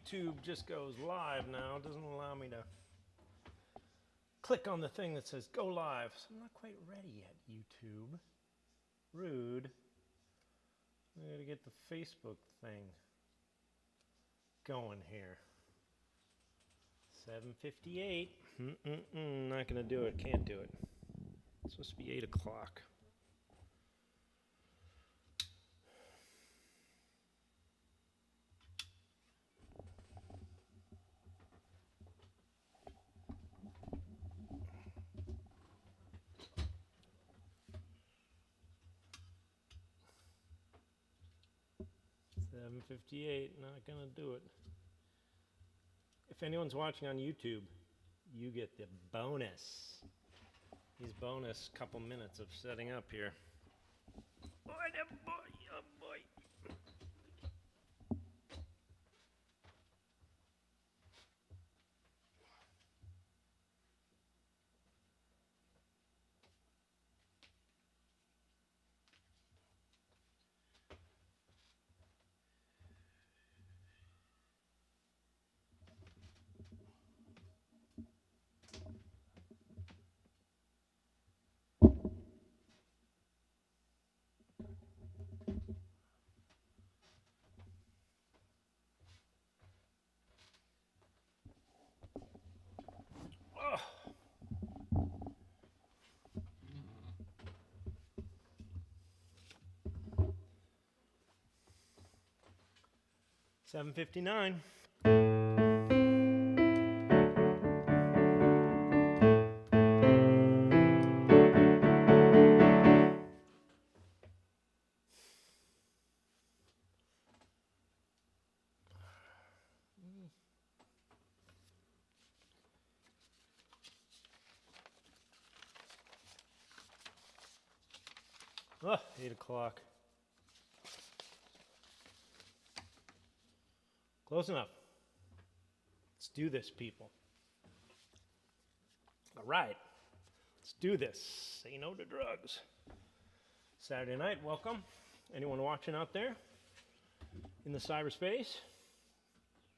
YouTube just goes live now. It doesn't allow me to click on the thing that says go live. So I'm not quite ready yet, YouTube. Rude. I gotta get the Facebook thing going here. 7:58. Not gonna do it. Can't do it. It's supposed to be 8 o'clock. $7:58, not gonna do it. If anyone's watching on YouTube, you get the bonus. These bonus couple minutes of setting up here. Boy, oh boy. Oh. $7:59. Oh, 8 o'clock. Close enough. Let's do this, people. All right. Let's do this. Say no to drugs. Saturday night, welcome. Anyone watching out there in the cyberspace?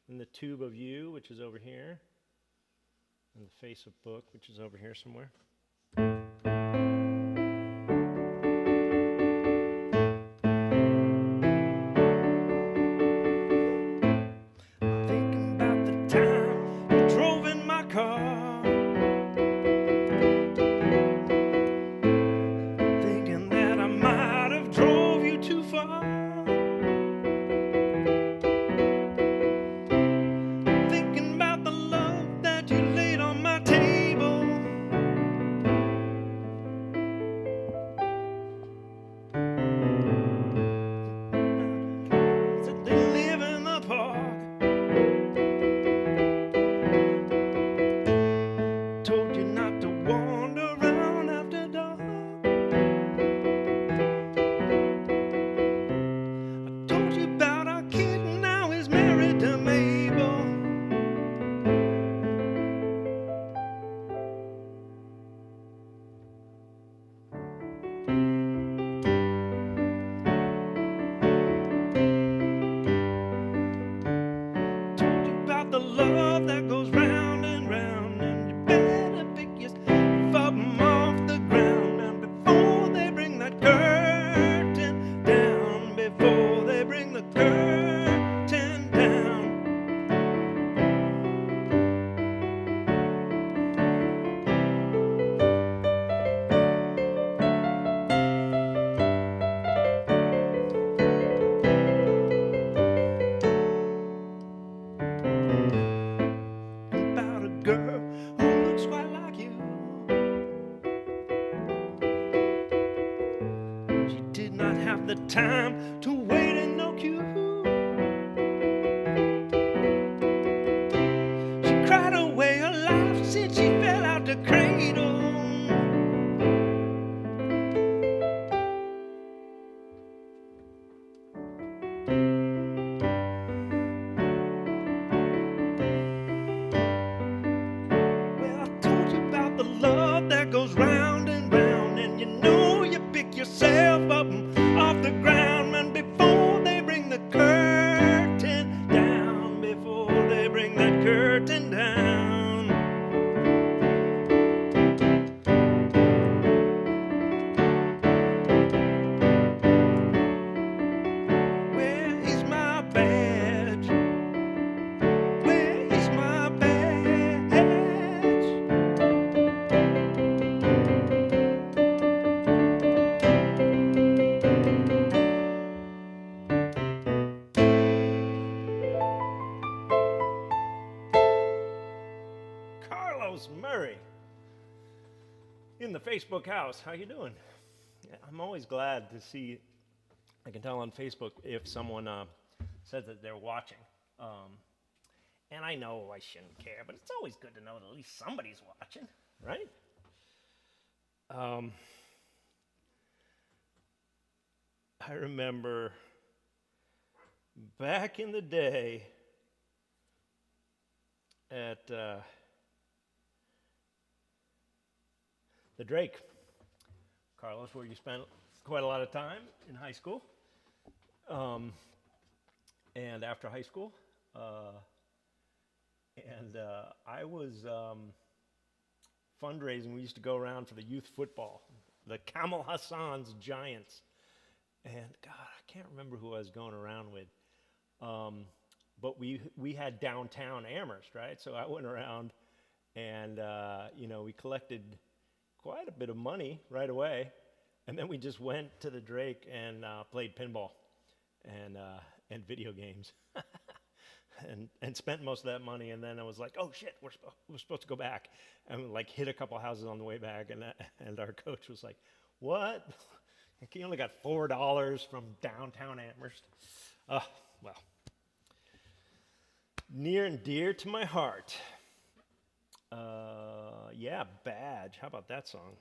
In the tube of you, which is over here. In the face of book, which is over here somewhere. The time to wait in no queue. She cried away her life since she fell out the cradle. Well, I told you about the love that goes round and round, and you know you pick yourself up off the ground, man, before Charles Murray in the Facebook house. How you doing? I'm always glad to see, I can tell on Facebook if someone says that they're watching. And I know I shouldn't care, but it's always good to know that at least somebody's watching, right? I remember back in the day at the Drake, Carlos, where you spent quite a lot of time in high school. And after high school, I was fundraising. We used to go around for the youth football, the Kamal Hassan's Giants. And God, I can't remember who I was going around with. But we had downtown Amherst, right? So I went around and, we collected quite a bit of money right away. And then we just went to the Drake and played pinball and video games. and spent most of that money. And then I was like, oh shit, we're supposed to go back. And we hit a couple houses on the way back. And our coach was like, what? He only got $4 from downtown Amherst. Well, near and dear to my heart. Yeah, Badge. How about that song?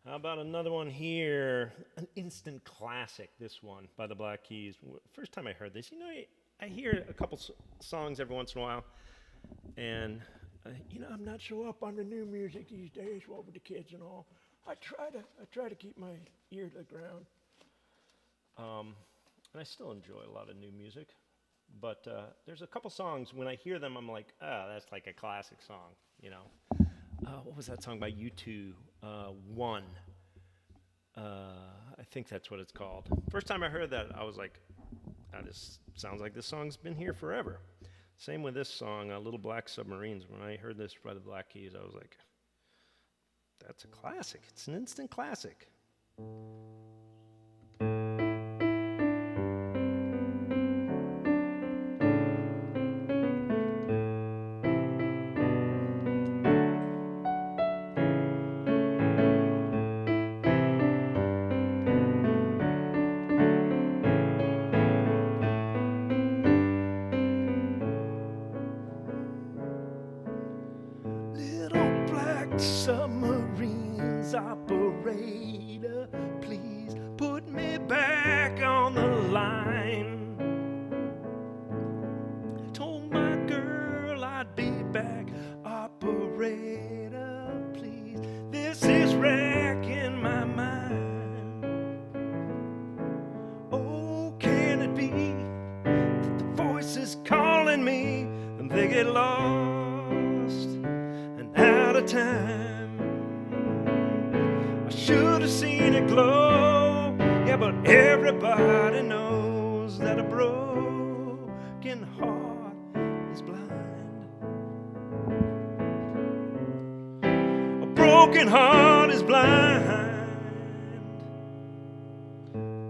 How about another one here? An instant classic, this one, by the Black Keys. First time I heard this, I hear a couple songs every once in a while, and I'm not so up on the new music these days, what with the kids and all. I try to keep my ear to the ground, and I still enjoy a lot of new music. But there's a couple songs when I hear them, I'm like, that's like a classic song, What was that song by U2? One. I think that's what it's called. First time I heard that, I was like, this sounds like this song's been here forever. Same with this song, Little Black Submarines. When I heard this by the Black Keys, I was like, that's a classic. It's an instant classic. Submarines operator, please put me back on the line. Told my girl I'd be back. Operator, please, this is wrecking my mind. Oh, can it be that the voices calling me and they get lost and out of time? Should have seen it glow, yeah, but everybody knows that a broken heart is blind. A broken heart is blind.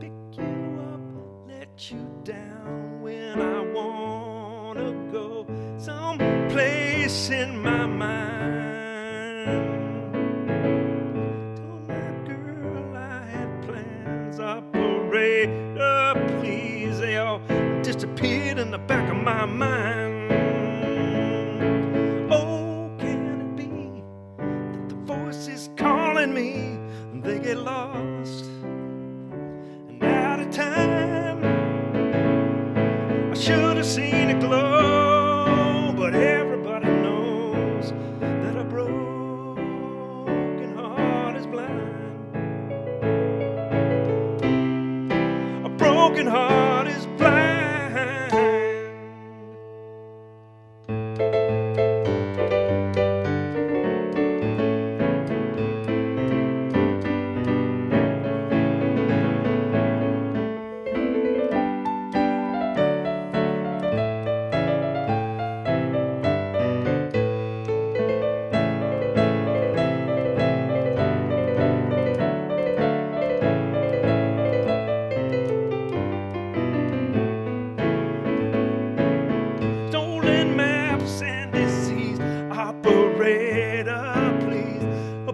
Pick you up, let you down when I wanna go someplace in my mind. Operator, please, they all disappeared in the back of my mind. Oh, can it be that the voice is calling me and they get lost and out of time? I should have seen it glow, but everybody knows that a broken heart is blind. Broken heart is blind. operator, please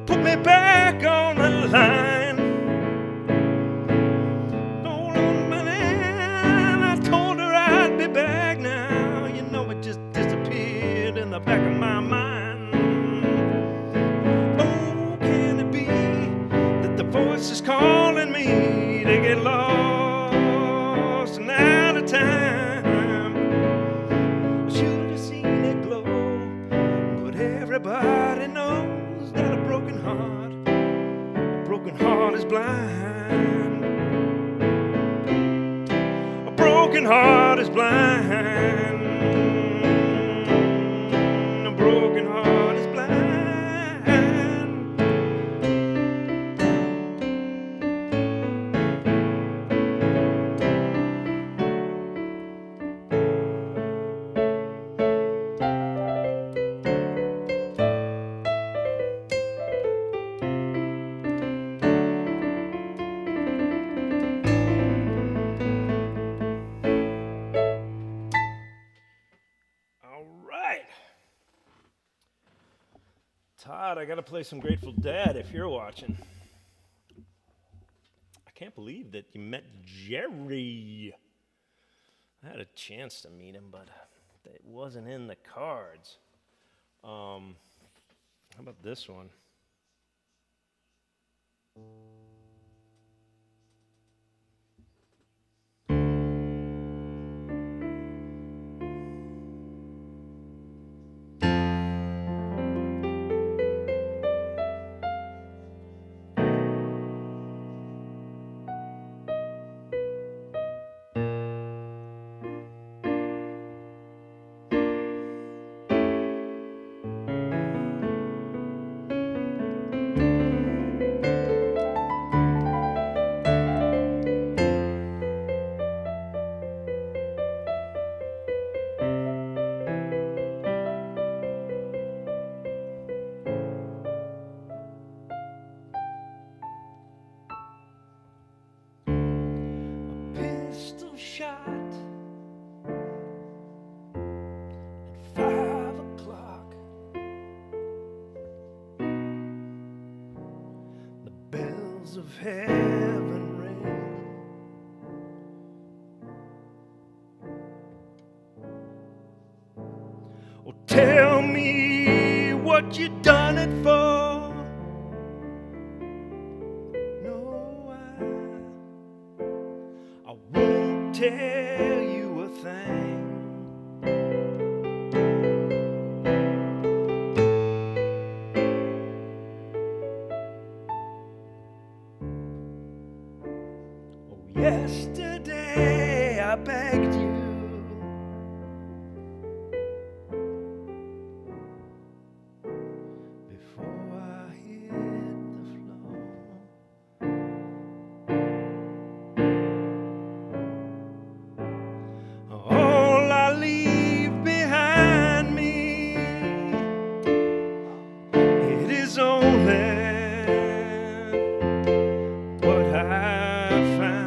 put me back on the line. Hold on, man, I told her I'd be back now. You know, it just disappeared in the back of my mind. Oh, can it be that the voice is calling me to get lost and out of time? I should have seen it glow, but everybody knows that a broken heart is blind. A broken heart is blind. A broken heart is blind. Todd, I gotta play some Grateful Dead if you're watching. I can't believe that you met Jerry. I had a chance to meet him, but it wasn't in the cards. How about this one? Shot at 5 o'clock. The bells of heaven ring. Oh, tell me what you done it for. No, I won't tell you a thing. Oh, yesterday I begged you before I hit the floor. All I leave behind me, it is only what I found.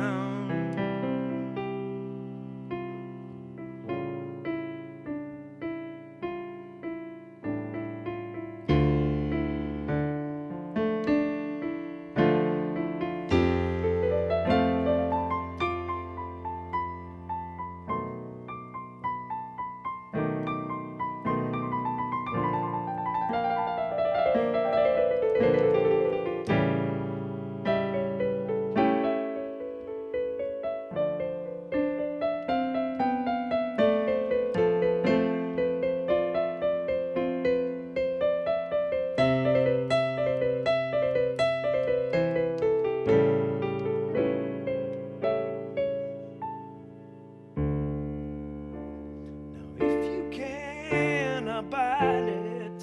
About it,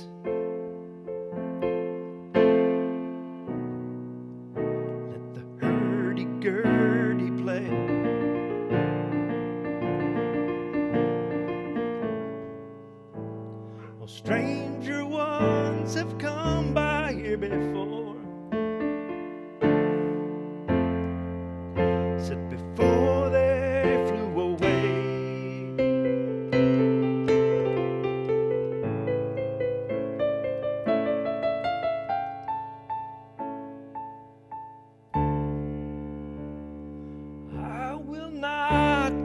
let the hurdy-gurdy play. Oh, stranger ones have come by here before, said before they flew away.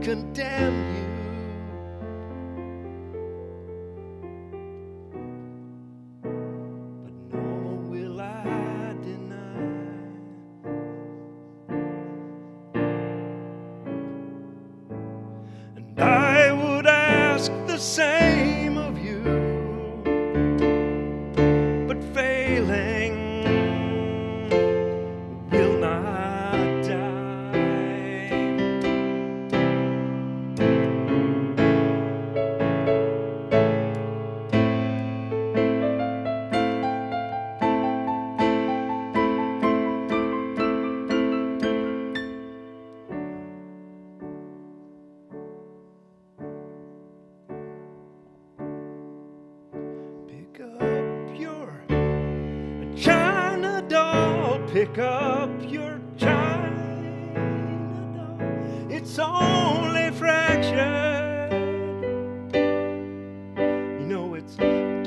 condemn you. But nor will I deny. And I would ask the same of you, but failing will not die. Pick up your China doll, pick up your China doll. It's only fractured. You know, it's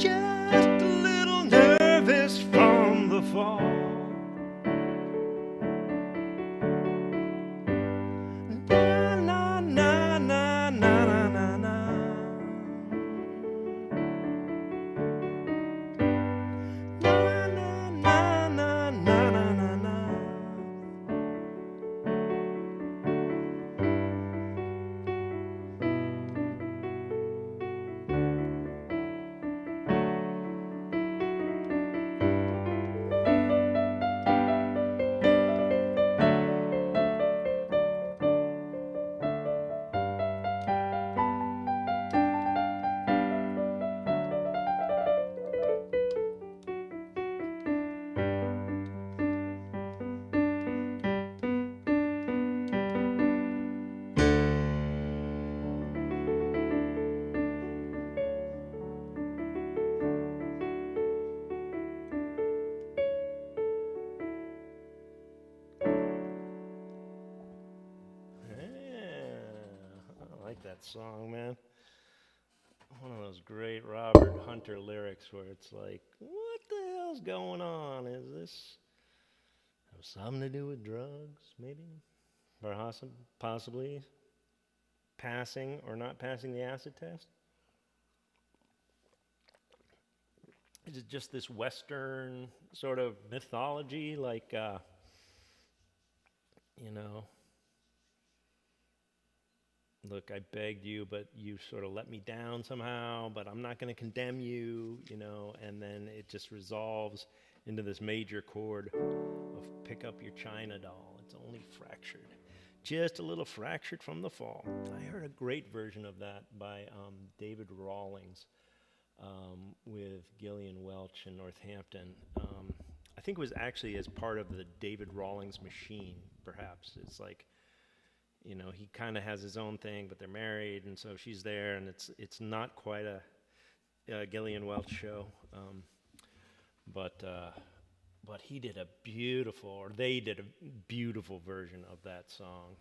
just a little nervous from the fall. Na na na na na na na na. I like that song, man. One of those great Robert Hunter lyrics where it's like, what the hell's going on? Is this have something to do with drugs, maybe? Or possibly passing or not passing the acid test? Is it just this Western sort of mythology, like, you know, look, I begged you, but you sort of let me down somehow, but I'm not going to condemn you, you know, and then it just resolves into this major chord of pick up your China doll. It's only fractured, just a little fractured from the fall. I heard a great version of that by David Rawlings with Gillian Welch in Northampton. I think it was actually as part of the David Rawlings machine, perhaps. It's like, you know, he kind of has his own thing, but they're married, and so she's there, and it's not quite a Gillian Welch show, but he did a beautiful, or they did a beautiful version of that song.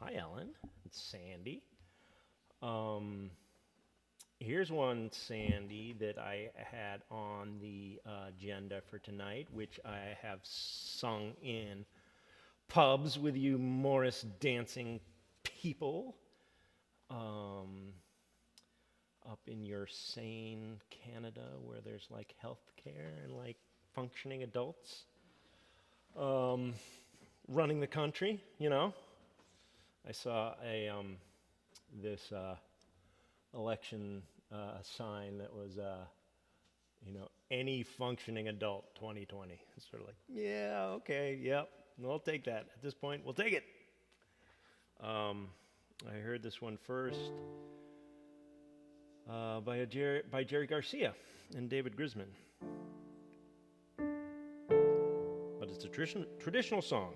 Hi, Ellen. It's Sandy. Here's one, Sandy, that I had on the agenda for tonight, which I have sung in pubs with you Morris dancing people up in your sane Canada where there's like health care and like functioning adults running the country, you know. I saw a this election sign that was you know, any functioning adult 2020. It's sort of like, yeah, okay, yep, we'll take that. At this point, we'll take it. I heard this one first by Jerry Garcia and David Grisman. But it's a traditional song.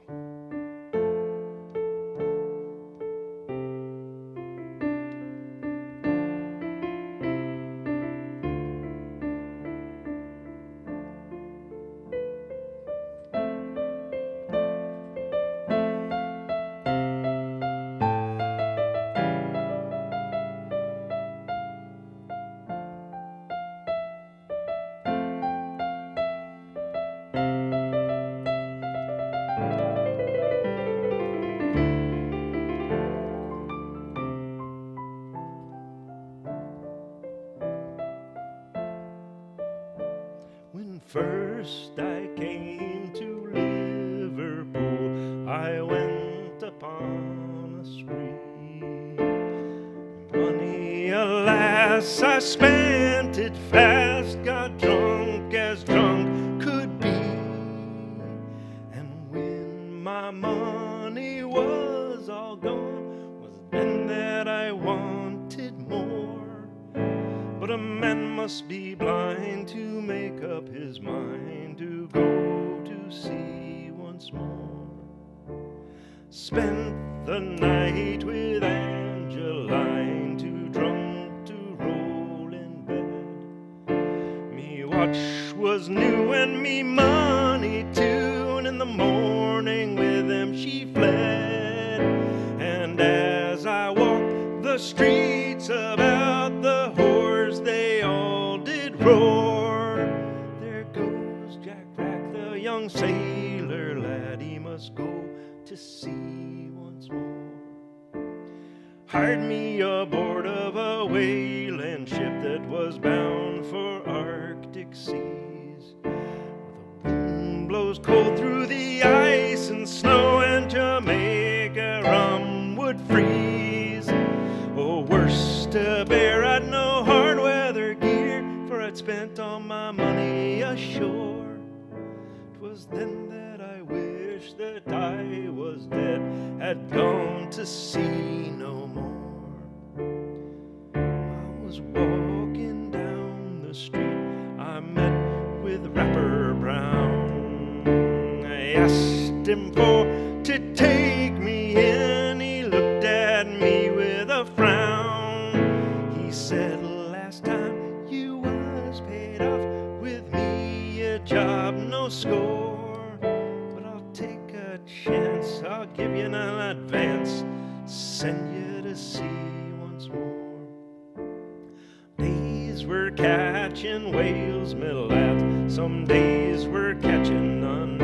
first I came to Liverpool, I went upon a spree. Money, alas, I spent it fast, got drunk as drunk could be. And when my money was all gone, was then that I wanted more. But a man must be blind to make up his mind to go to sea once more. Spent the night with Angeline, too drunk to roll in bed. Me watch was new and me money too, and in the morning with him she fled. And as I walked the streets about the whores, they all did roar. There goes Jack Rack, the young sailor lad, he must go to sea once more. Hired me aboard of a whaling ship that was bound for Arctic seas. The wind blows cold through the ice and snow, and Jamaica rum would freeze. Oh, worse to bear, I'd no hard weather gear, for I'd spent all my money ashore. 'Twas then that I wished that I was dead, had gone to sea no more. I was walking down the street, I met with Rapper Brown. I asked him for to take me in, he looked at me with a frown. He said, last time you was paid off with me a job no score, but I'll take a chance, I'll give you an advance, send you to sea once more. Days we're catching whales, me lad, some days we're catching none.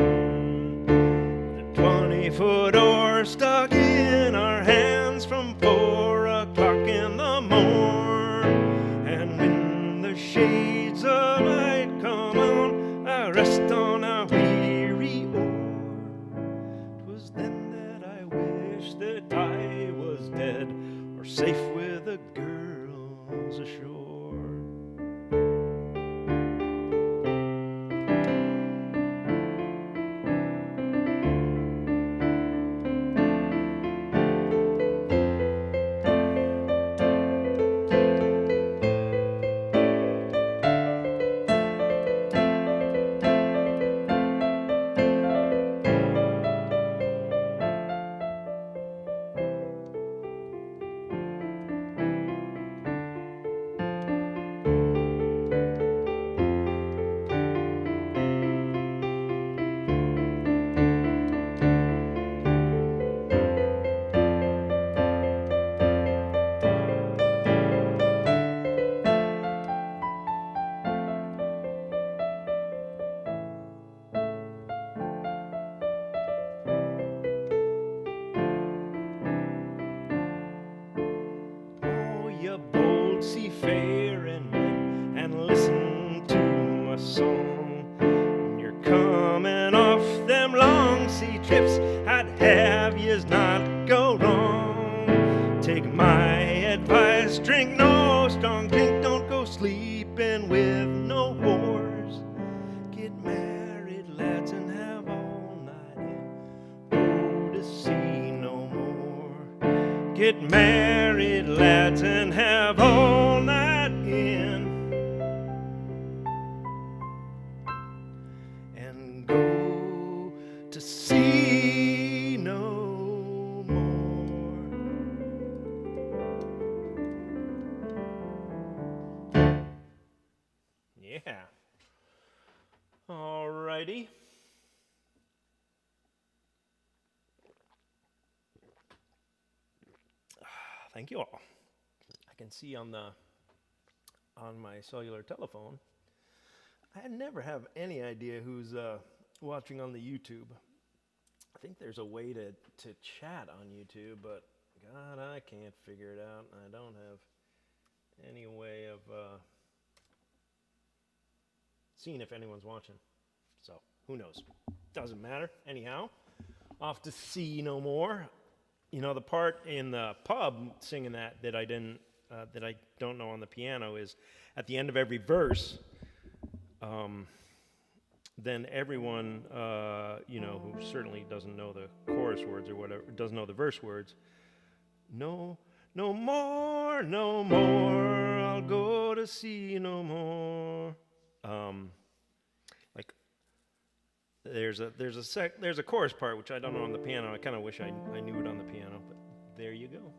The 20-foot oar stuck in our hands from 4 o'clock in the morn. And when the shades of night come on, I rest on a weary oar. 'Twas then that I wished that I was dead, or safe with the girls ashore. Bold seafaring men, and listen to my song. When you're coming off them long sea trips, I'd have yous not go wrong. Take my advice, drink no strong drink, don't go sleeping with no whores. Get married, lads, and have all night in, go to sea no more. Get married, lads, and have all night in, and go to sea no more. Yeah. All righty. Thank you all. I can see on my cellular telephone, I never have any idea who's watching on the YouTube. I think there's a way to chat on YouTube, but God, I can't figure it out. I don't have any way of seeing if anyone's watching. So who knows? Doesn't matter. Anyhow, off to see no more. You know, the part in the pub singing that I didn't that I don't know on the piano is at the end of every verse. Then everyone, you know, who certainly doesn't know the chorus words or whatever, doesn't know the verse words. No, no more, I'll go to sea no more. Like there's a chorus part which I don't know on the piano. I kind of wish I knew it on the piano, but there you go.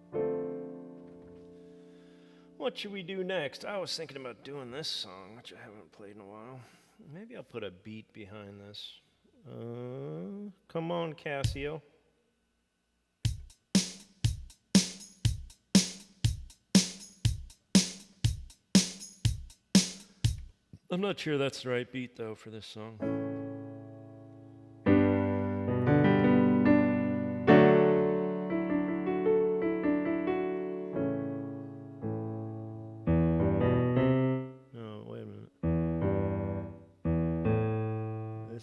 What should we do next? I was thinking about doing this song, which I haven't played in a while. Maybe I'll put a beat behind this. Come on, Casio. I'm not sure that's the right beat, though, for this song.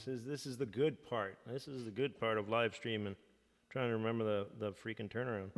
This is the good part. This is the good part of live streaming. Trying to remember the freaking turnaround.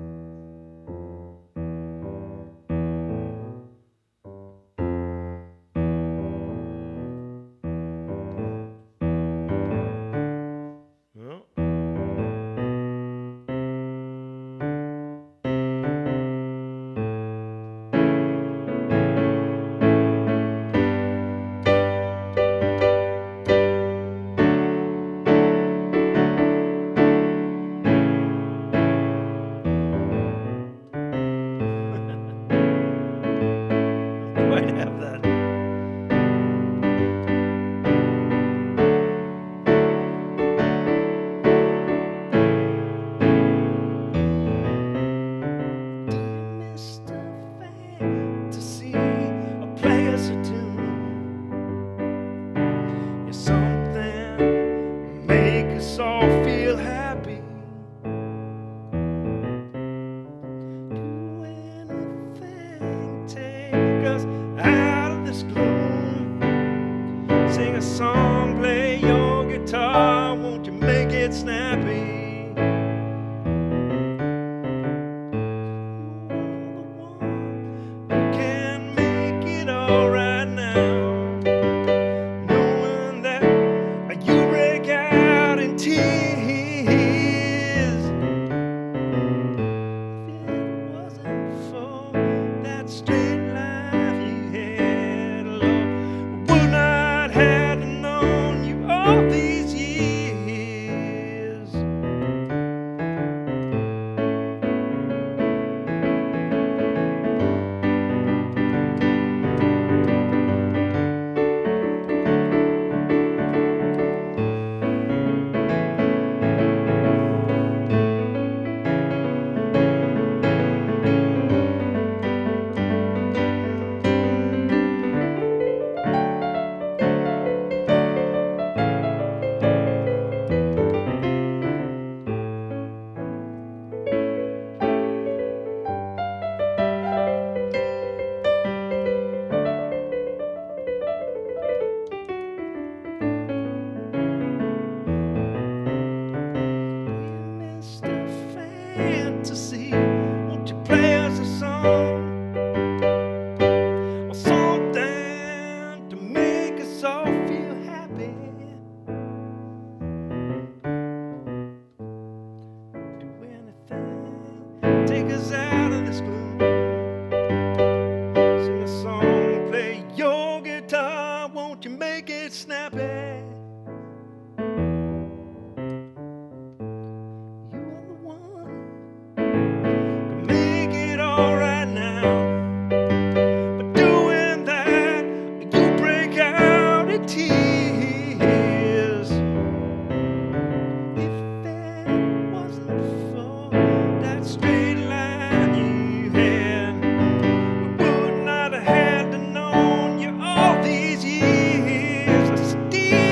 Steal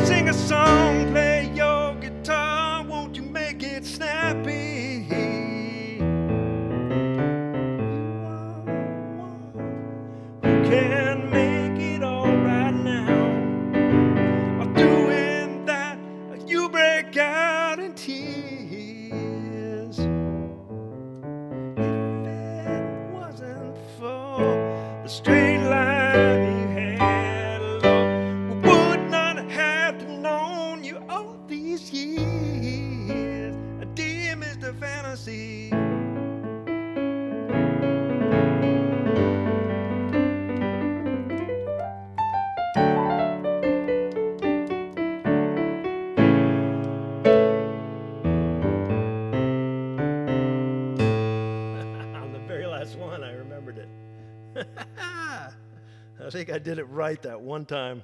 Sing a song, play your guitar, won't you make it snappy? Who can make it all right now? Or doing that, you break out in tears. If it wasn't for the straight line you had along, we would not have known you all these years. Dear Mr. Fantasy. On the very last one, I remembered it. I think I did it right that one time.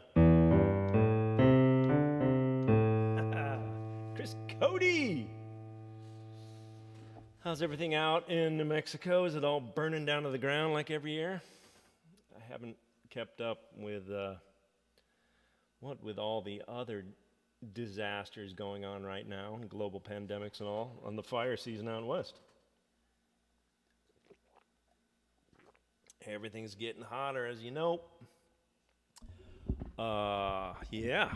Chris Cody! How's everything out in New Mexico? Is it all burning down to the ground like every year? I haven't kept up with with all the other disasters going on right now, global pandemics and all, on the fire season out west. Everything's getting hotter, as you know. Yeah.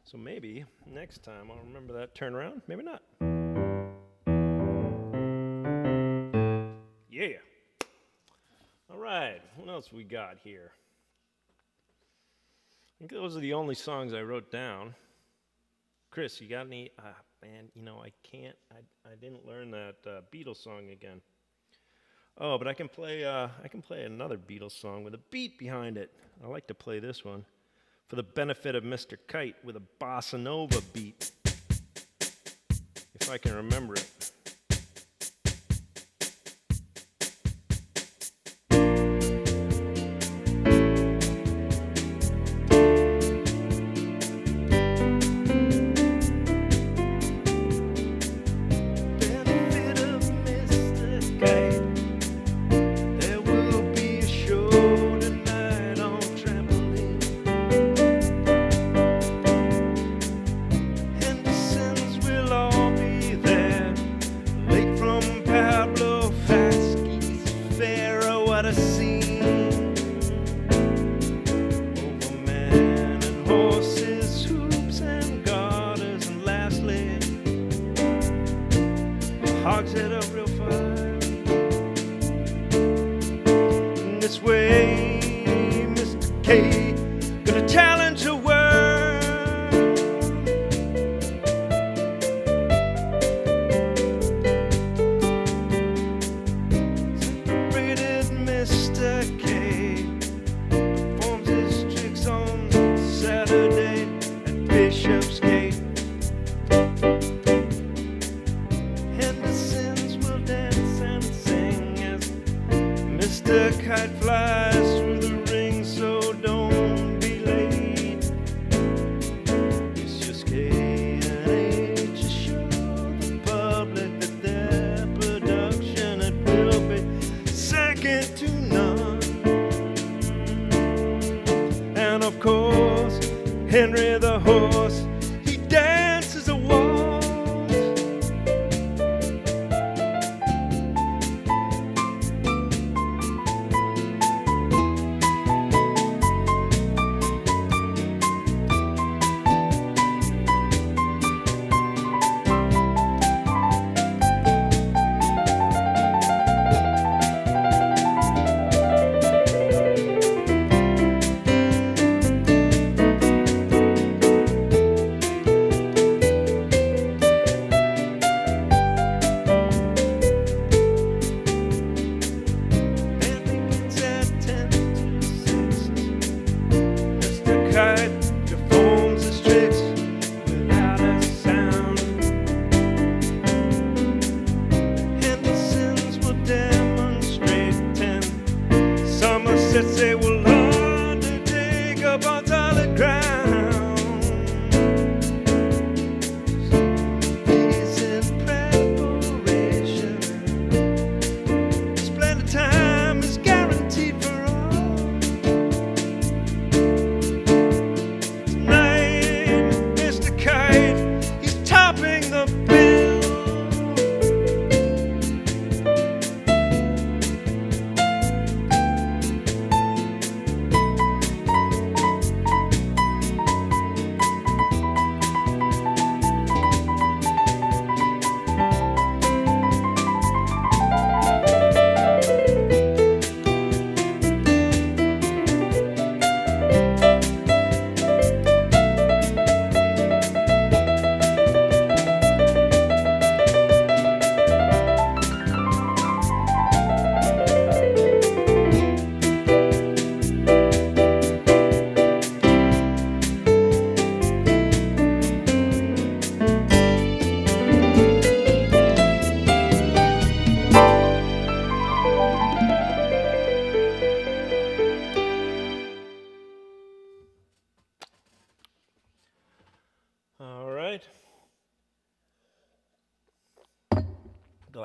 So maybe next time I'll remember that turnaround. Maybe not. Yeah. All right. What else we got here? I think those are the only songs I wrote down. Chris, you got any? Man, you know I can't. I didn't learn that Beatles song again. Oh, but I can play another Beatles song with a beat behind it. I like to play this one for the benefit of Mr. Kite with a bossa nova beat, if I can remember it. Henry the horse, he dances a waltz.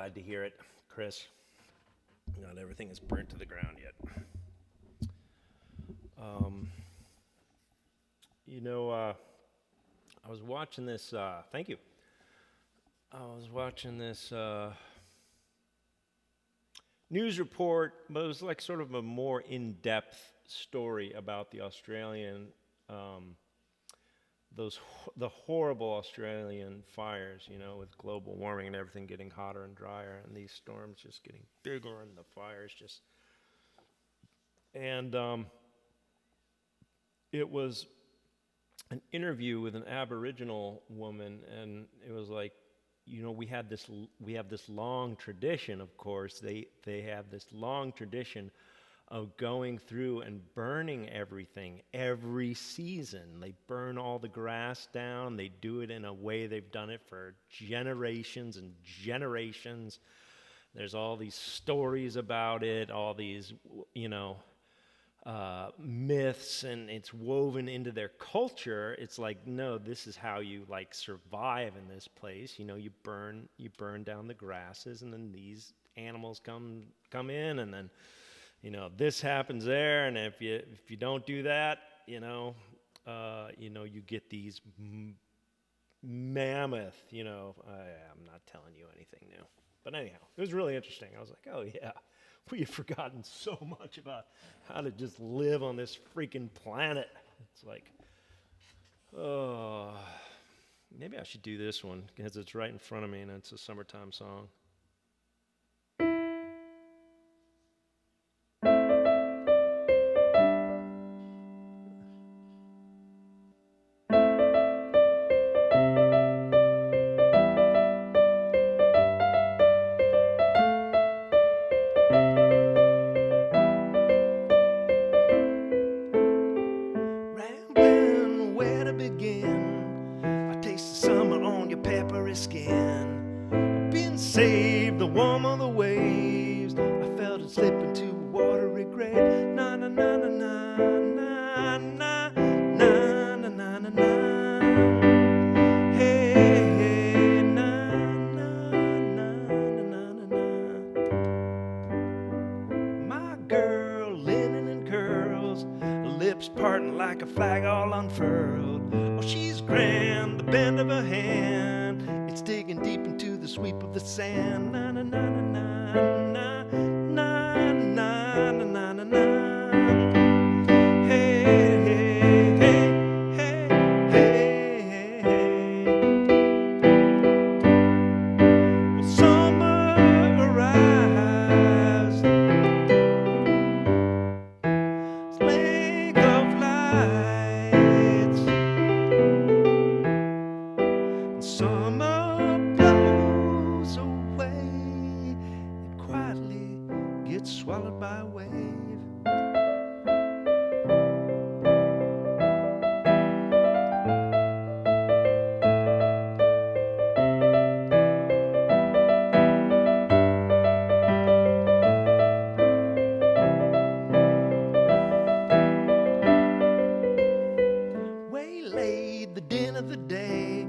glad to hear it, Chris. Not everything is burnt to the ground yet. I was watching this, thank you. I was watching this news report, but it was like sort of a more in-depth story about the Australian, the horrible Australian fires, with global warming and everything getting hotter and drier, and these storms just getting bigger, and the fires just, and it was an interview with an Aboriginal woman, and it was like, we have this long tradition, of course. They have this long tradition of going through and burning everything every season. They burn all the grass down. They do it in a way they've done it for generations and generations. There's all these stories about it, all these, myths, and it's woven into their culture. It's like, no, this is how you survive in this place. You burn down the grasses, and then these animals come in, and then this happens there, and if you don't do that, you get these mammoth. I'm not telling you anything new, but anyhow, it was really interesting. I was like, oh yeah. We have forgotten so much about how to just live on this freaking planet. It's like, oh, maybe I should do this one because it's right in front of me and it's a summertime song. Skin. I've been saved, the warmth of the waves. I felt it slip into a watery grave. Na na na na na na na na na na na na. Hey, hey, na na na na na na. My girl, linen and curls, lips parting like a flag all unfurled. Oh, she's grand, the bend of her hand. It's digging deep into the sweep of the sand. Na na na na na na na na na na na na. Hey hey hey hey hey hey. Well, summer arrives. Lake of lights. Summer swallowed by a wave. Waylaid the din of the day,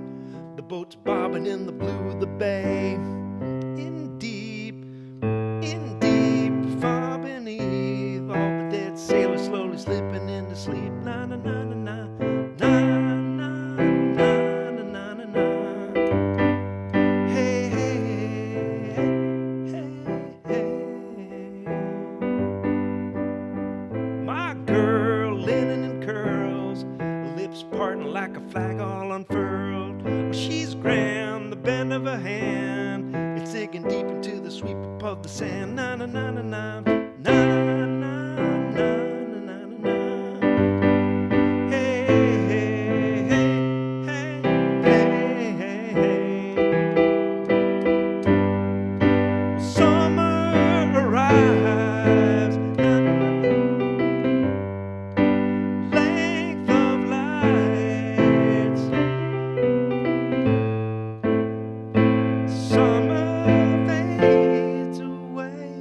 the boats bobbing in the blue of the bay. In deep, far beneath, all the dead sailors slowly slipping into sleep. Na na na na na na na na na na na na. Hey hey hey hey hey. My girl, linen and curls, lips parting like a flag all unfurled. She's grand, the bend of her hand. It's digging deep into the sweep of the sand. Na na na na na na na na na na na. Hey hey hey hey hey hey hey. Summer arrives. Length of lights. Summer fades away.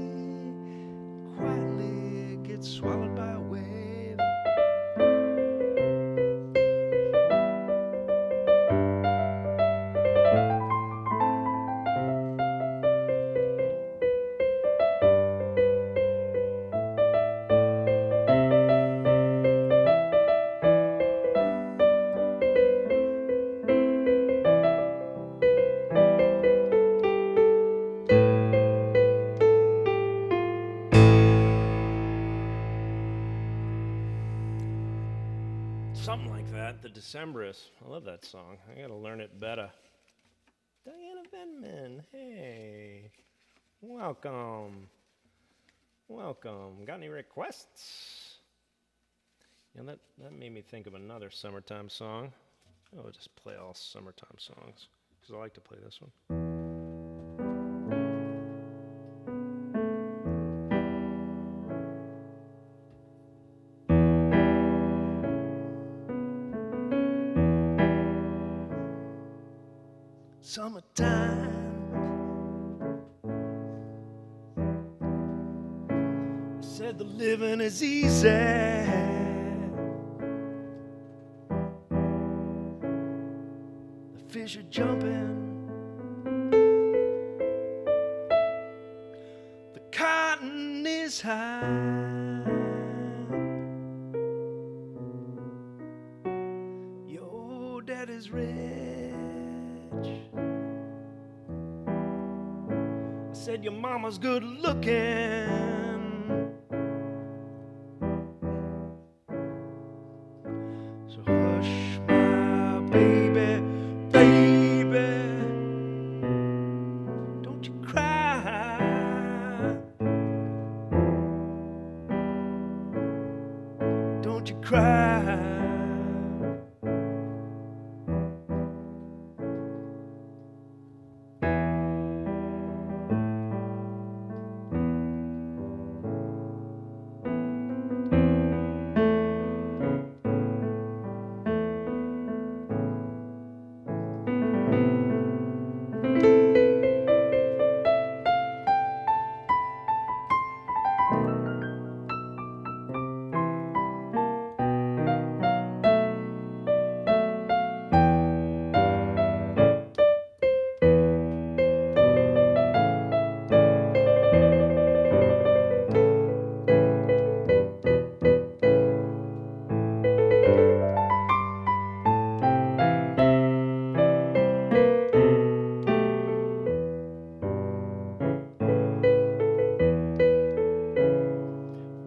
that, the Decemberists. I love that song. I gotta learn it better. Diana Venman, hey. Welcome. Welcome. Got any requests? You know, that made me think of another summertime song. I'll just play all summertime songs, because I like to play this one. Summertime, said the living is easy. The fish are jumping, the cotton is high. Your daddy's rich. Said your mama's good looking. So hush, my baby, baby, don't you cry. Don't you cry.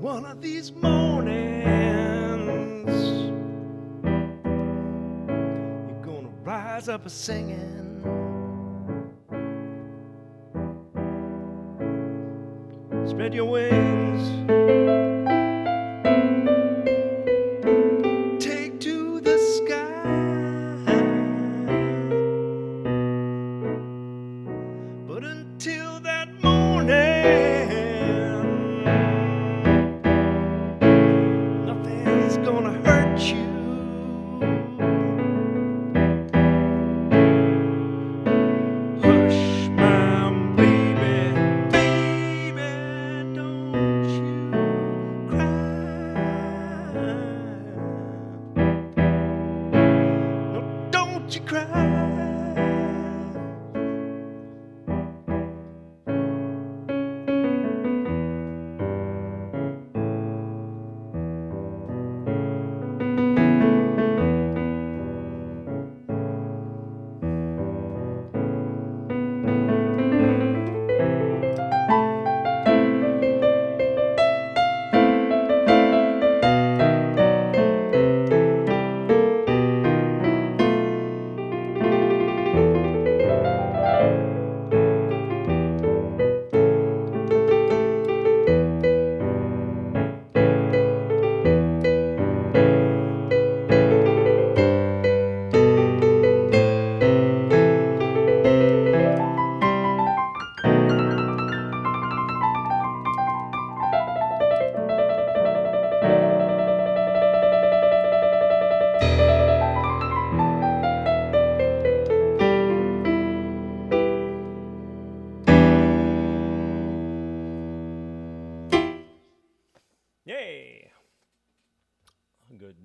One of these mornings, you're gonna rise up a singing. Spread your wings, take to the sky. But until that morning, nothing's gonna hurt you. Hush, my baby, baby, don't you cry. No, don't you cry. Yay! Good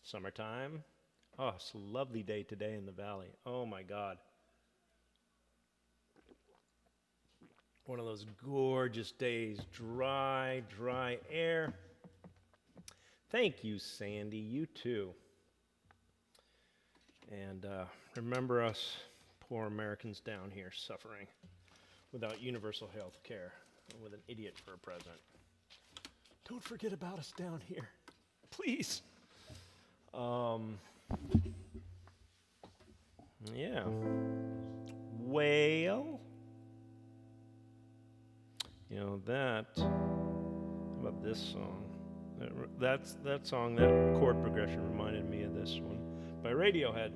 summertime. Oh, it's a lovely day today in the valley. Oh my God. One of those gorgeous days. Dry, dry air. Thank you, Sandy. You too. And remember us poor Americans down here suffering without universal health care and with an idiot for a president. Don't forget about us down here, please. Yeah. Well, you know that. How about this song? That song, that chord progression reminded me of this one by Radiohead.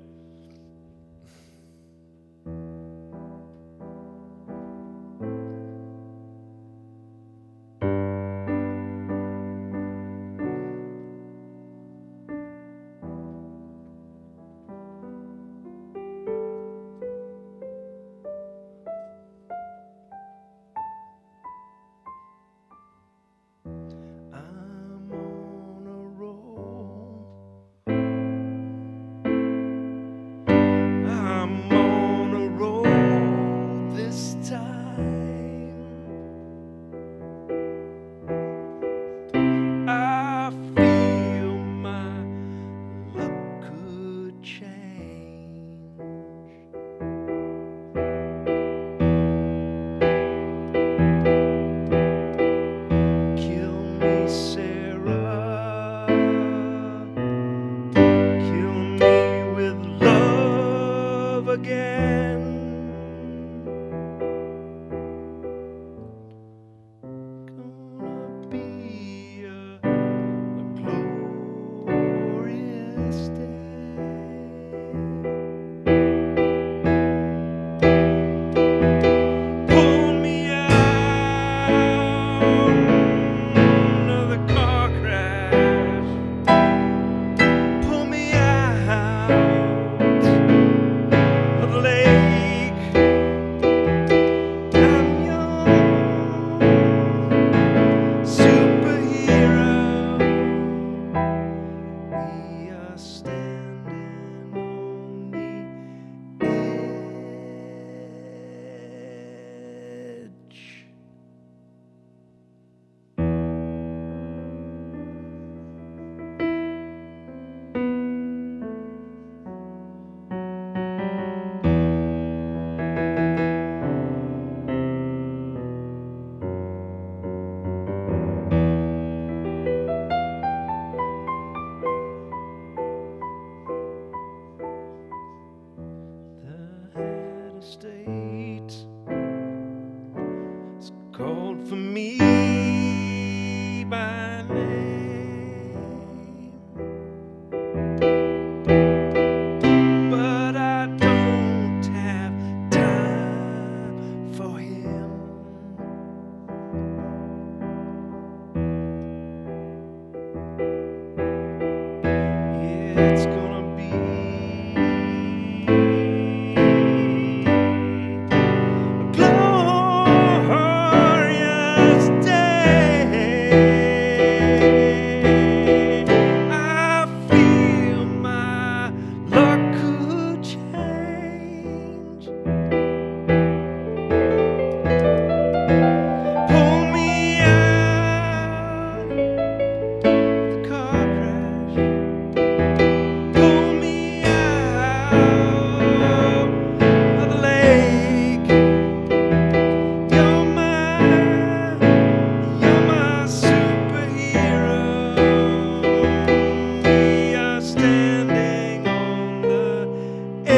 I'm on a roll. I'm on a roll this time. I feel my luck could change. Kill me, Sarah. Kill me with love again. Gonna be a glorious day. Pull me out of the car crash. Pull me out of the lake. I'm your superhero. We are standing on the edge. The head of state is called for me by name, but I don't have time for him. It's gonna be a glorious day. I feel my luck could change. Pull me out the car crash. Pull me out of the lake. You're my superhero. We are standing on the edge.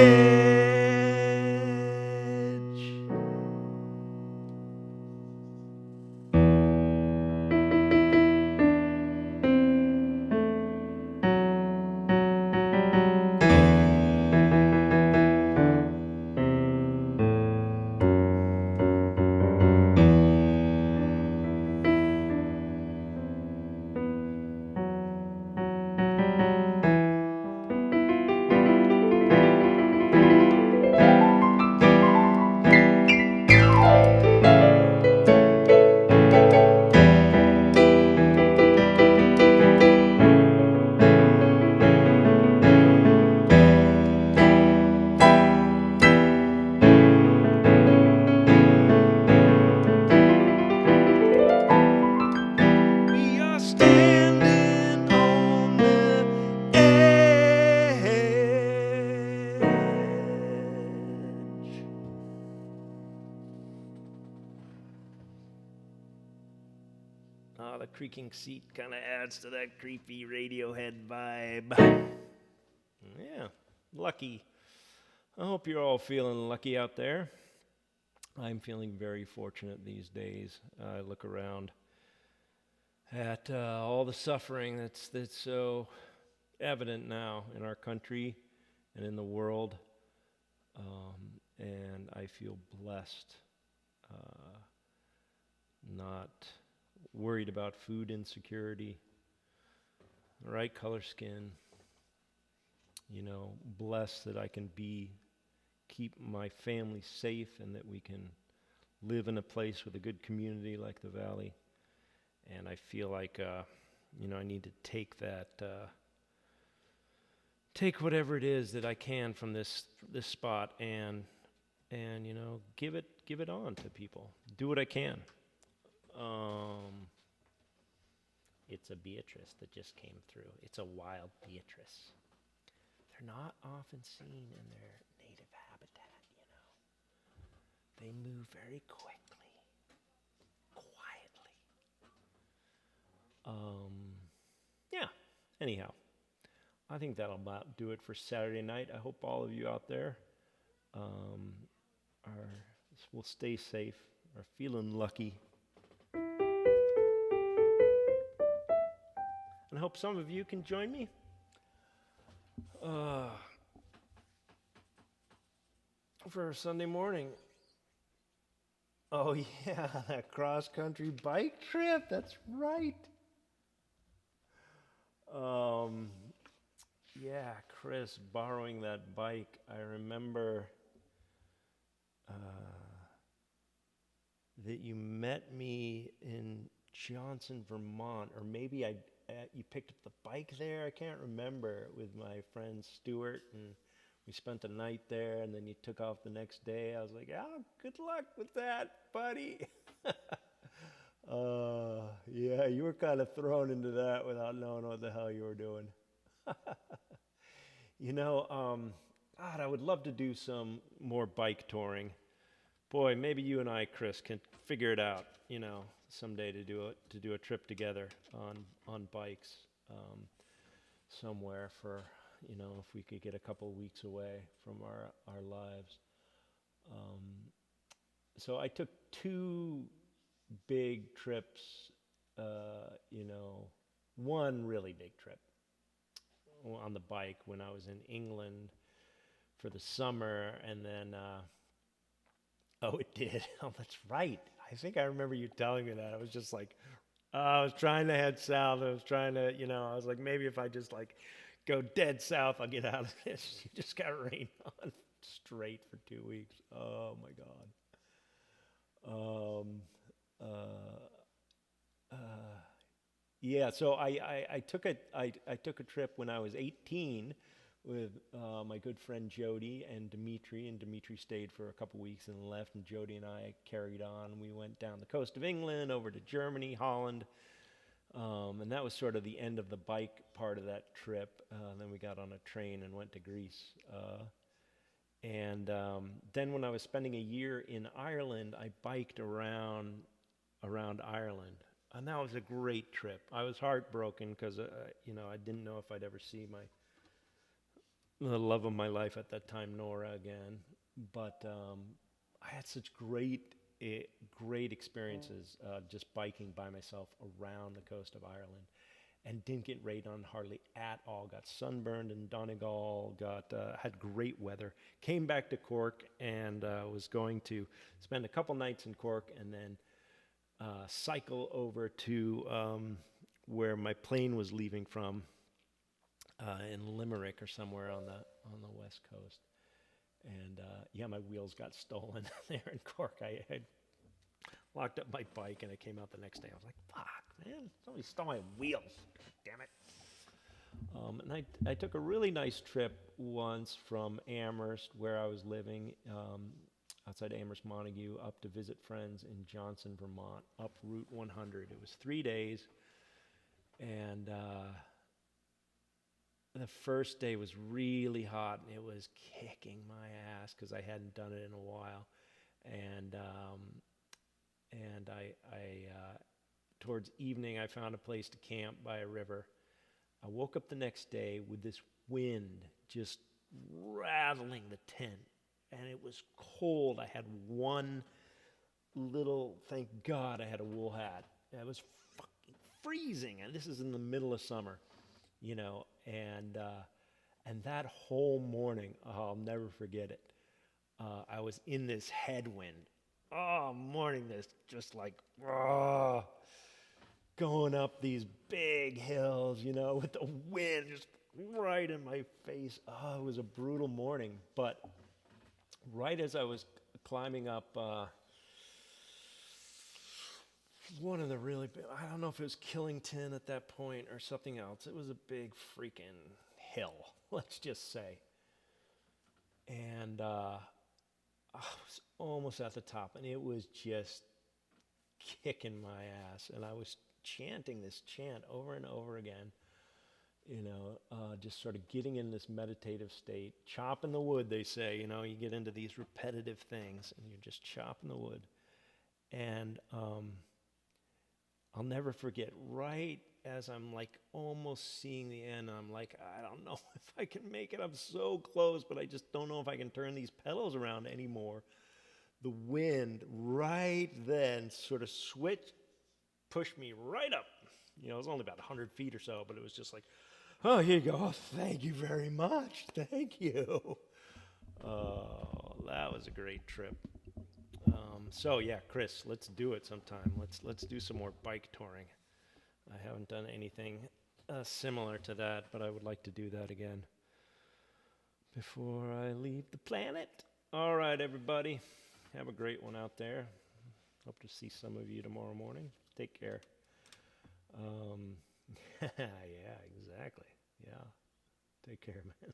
We are standing on the edge. The creaking seat kind of adds to that creepy Radiohead vibe. Yeah, lucky. I hope you're all feeling lucky out there. I'm feeling very fortunate these days. I look around at all the suffering that's so evident now in our country and in the world, and I feel blessed, not worried about food insecurity, the right color skin, blessed that I can keep my family safe and that we can live in a place with a good community like the Valley. And I feel like, I need to take whatever it is that I can from this spot and give it on to people. Do what I can. It's a Beatrice that just came through. It's a wild Beatrice. They're not often seen in their native habitat, They move very quickly, quietly. Yeah, anyhow, I think that'll about do it for Saturday night. I hope all of you out there will stay safe, are feeling lucky. And I hope some of you can join me. For a Sunday morning. Oh yeah, that cross-country bike trip, that's right. Yeah, Chris, borrowing that bike, I remember that you met me in Johnson, Vermont, or maybe you picked up the bike there, I can't remember, with my friend Stuart, and we spent the night there, and then you took off the next day. I was like, good luck with that, buddy. Yeah, you were kind of thrown into that without knowing what the hell you were doing. God, I would love to do some more bike touring. Boy, maybe you and I, Chris, can figure it out, someday to do a trip together on bikes somewhere for, if we could get a couple weeks away from our lives. So I took 2 big trips, one really big trip on the bike when I was in England for the summer, and then, it did. Oh, that's right. I think I remember you telling me that. I was just like, I was trying to head south. I was trying to, I was like, maybe if I just go dead south, I'll get out of this. You just got rained on straight for 2 weeks. Oh my God. Yeah, so I took a trip when I was 18 with my good friend Jody and Dimitri stayed for a couple weeks and left, and Jody and I carried on. We went down the coast of England, over to Germany, Holland, and that was sort of the end of the bike part of that trip. Then we got on a train and went to Greece. And then when I was spending a year in Ireland, I biked around Ireland. And that was a great trip. I was heartbroken because, I didn't know if I'd ever see the love of my life at that time, Nora, again. But I had such great experiences just biking by myself around the coast of Ireland, and didn't get rained on hardly at all. Got sunburned in Donegal, had great weather. Came back to Cork and was going to spend a couple nights in Cork and then cycle over to where my plane was leaving from in Limerick or somewhere on the west coast. And my wheels got stolen there in Cork. I had locked up my bike and I came out the next day. I was like, fuck, man, somebody stole my wheels. Damn it. And I took a really nice trip once from Amherst, where I was living, outside Amherst, Montague, up to visit friends in Johnson, Vermont, up Route 100. It was 3 days, and the first day was really hot, and it was kicking my ass because I hadn't done it in a while, and I towards evening I found a place to camp by a river. I woke up the next day with this wind just rattling the tent and it was cold. I had one little, thank God I had a wool hat. It was fucking freezing, and this is in the middle of summer, you know, and that whole morning, I'll never forget it. I was in this headwind. Oh, morning, this just like, going up these big hills, you know, with the wind just right in my face. Oh, it was a brutal morning. But right as I was climbing up one of the really big, I don't know if it was Killington at that point or something else. It was a big freaking hill, let's just say. And I was almost at the top, and it was just kicking my ass. And I was chanting this chant over and over again, you know, just sort of getting in this meditative state, chopping the wood, they say, you know, you get into these repetitive things, and you're just chopping the wood. And I'll never forget, right as I'm like almost seeing the end, I'm like, I don't know if I can make it. I'm so close, but I just don't know if I can turn these pedals around anymore. The wind right then sort of switched, pushed me right up. You know, it was only about 100 feet or so, but it was just like, oh, here you go. Oh, thank you very much. Thank you. Oh, that was a great trip. So yeah, Chris, let's do it sometime. Let's do some more bike touring. I haven't done anything similar to that, but I would like to do that again before I leave the planet. All right, everybody. Have a great one out there. Hope to see some of you tomorrow morning. Take care. Yeah, exactly. Yeah. Take care, man.